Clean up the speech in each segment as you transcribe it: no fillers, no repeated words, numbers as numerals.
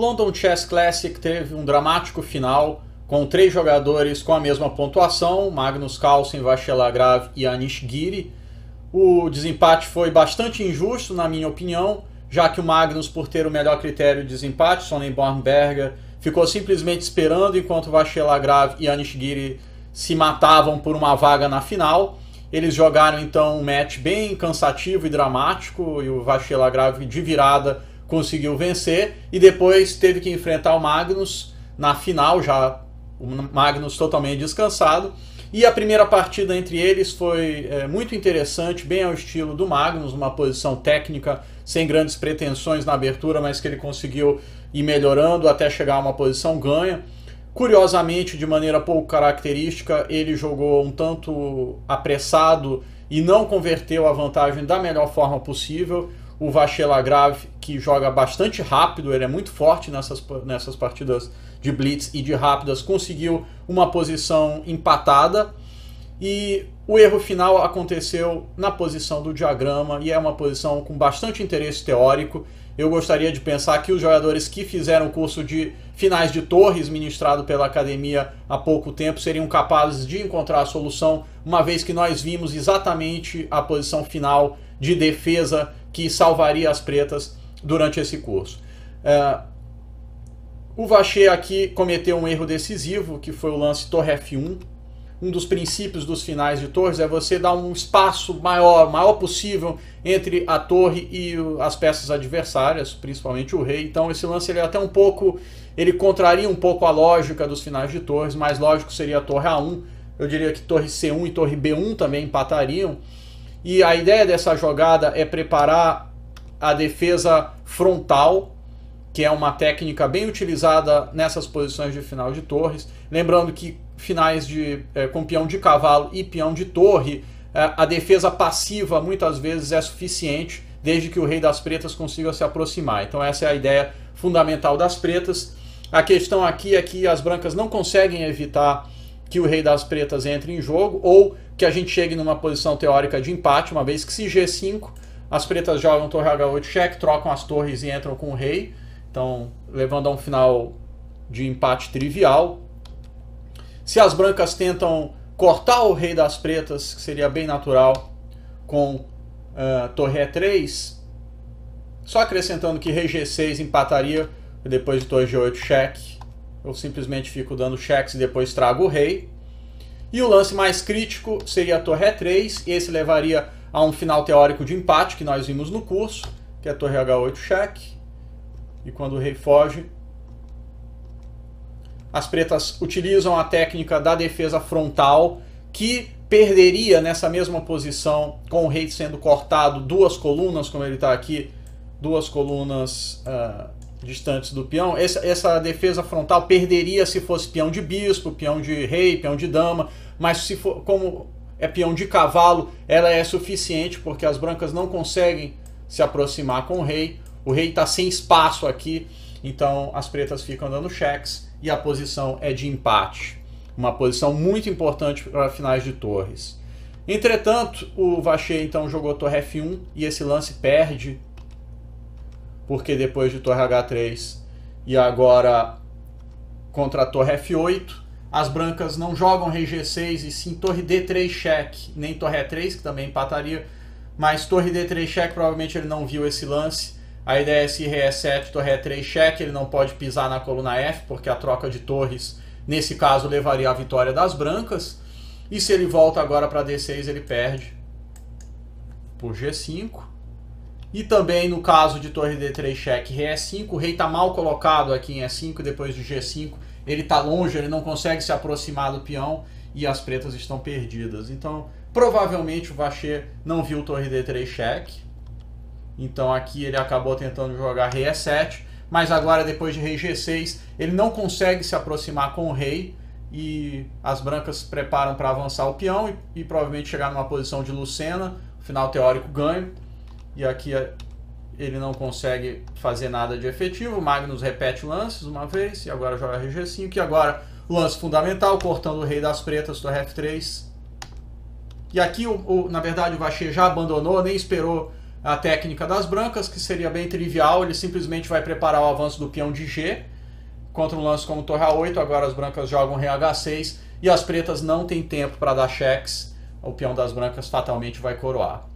London Chess Classic teve um dramático final com 3 jogadores com a mesma pontuação, Magnus Carlsen, Vachier Lagrave e Anish Giri. O desempate foi bastante injusto, na minha opinião, já que o Magnus, por ter o melhor critério de desempate, Sonnenborn Berger, ficou simplesmente esperando enquanto Vachier Lagrave e Anish Giri se matavam por uma vaga na final. Eles jogaram então um match bem cansativo e dramático, e o Vachier Lagrave de virada conseguiu vencer, e depois teve que enfrentar o Magnus na final, já o Magnus totalmente descansado. E a primeira partida entre eles foi muito interessante, bem ao estilo do Magnus, uma posição técnica sem grandes pretensões na abertura, mas que ele conseguiu ir melhorando até chegar a uma posição ganha. Curiosamente, de maneira pouco característica, ele jogou um tanto apressado e não converteu a vantagem da melhor forma possível. O Vachier Lagrave, que joga bastante rápido, ele é muito forte nessas partidas de blitz e de rápidas, conseguiu uma posição empatada. E o erro final aconteceu na posição do diagrama, e é uma posição com bastante interesse teórico. Eu gostaria de pensar que os jogadores que fizeram o curso de finais de torres ministrado pela academia há pouco tempo seriam capazes de encontrar a solução, uma vez que nós vimos exatamente a posição final de defesa que salvaria as pretas durante esse curso. O Vachier aqui cometeu um erro decisivo, que foi o lance torre F1. Um dos princípios dos finais de torres é você dar um espaço maior possível entre a torre e as peças adversárias, principalmente o rei. Então esse lance ele contraria um pouco a lógica dos finais de torres. Mais lógico seria a torre A1. Eu diria que torre C1 e torre B1 também empatariam. E a ideia dessa jogada é preparar a defesa frontal, que é uma técnica bem utilizada nessas posições de final de torres. Lembrando que finais com peão de cavalo e peão de torre, a defesa passiva muitas vezes é suficiente, desde que o rei das pretas consiga se aproximar. Então essa é a ideia fundamental das pretas. A questão aqui é que as brancas não conseguem evitar que o rei das pretas entre em jogo, ou que a gente chegue numa posição teórica de empate, uma vez que se G5, as pretas jogam torre H8 cheque, trocam as torres e entram com o rei, então levando a um final de empate trivial. Se as brancas tentam cortar o rei das pretas, que seria bem natural, com torre E3, só acrescentando que rei G6 empataria depois de torre G8 cheque, eu simplesmente fico dando cheques e depois trago o rei. E o lance mais crítico seria a torre E3, e esse levaria a um final teórico de empate que nós vimos no curso, que é a torre H8 cheque. E quando o rei foge, as pretas utilizam a técnica da defesa frontal, que perderia nessa mesma posição, com o rei sendo cortado 2 colunas, como ele está aqui, 2 colunas distantes do peão. Essa defesa frontal perderia se fosse peão de bispo, peão de rei, peão de dama, mas se for, como é peão de cavalo, ela é suficiente, porque as brancas não conseguem se aproximar com o rei está sem espaço aqui, então as pretas ficam dando cheques e a posição é de empate. Uma posição muito importante para finais de torres. Entretanto, o Vachier então jogou torre F1 e esse lance perde, porque depois de torre H3 e agora contra a torre F8, as brancas não jogam rei G6 e sim torre D3 cheque, nem torre E3, que também empataria, mas torre D3 cheque, provavelmente ele não viu esse lance. A ideia é se rei E7, torre E3 cheque, ele não pode pisar na coluna F, porque a troca de torres, nesse caso, levaria à vitória das brancas. E se ele volta agora para D6, ele perde por G5. E também no caso de torre D3 cheque, rei E5, o rei está mal colocado aqui em E5, depois de G5, ele está longe, ele não consegue se aproximar do peão e as pretas estão perdidas. Então, provavelmente o Vachier não viu torre D3 cheque. Então aqui ele acabou tentando jogar rei E7, mas agora depois de rei G6 ele não consegue se aproximar com o rei e as brancas se preparam para avançar o peão e provavelmente chegar numa posição de Lucena, final teórico ganho. E aqui ele não consegue fazer nada de efetivo. Magnus repete lances uma vez e agora joga rei G5. E agora o lance fundamental, cortando o rei das pretas, torre F3. E aqui na verdade o Vachier já abandonou, nem esperou a técnica das brancas, que seria bem trivial, ele simplesmente vai preparar o avanço do peão de G contra um lance como torre A8, agora as brancas jogam rei H6 e as pretas não têm tempo para dar cheques, o peão das brancas fatalmente vai coroar.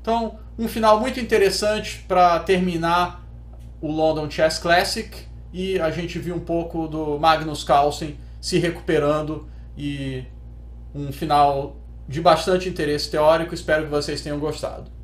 Então, um final muito interessante para terminar o London Chess Classic, e a gente viu um pouco do Magnus Carlsen se recuperando e um final de bastante interesse teórico. Espero que vocês tenham gostado.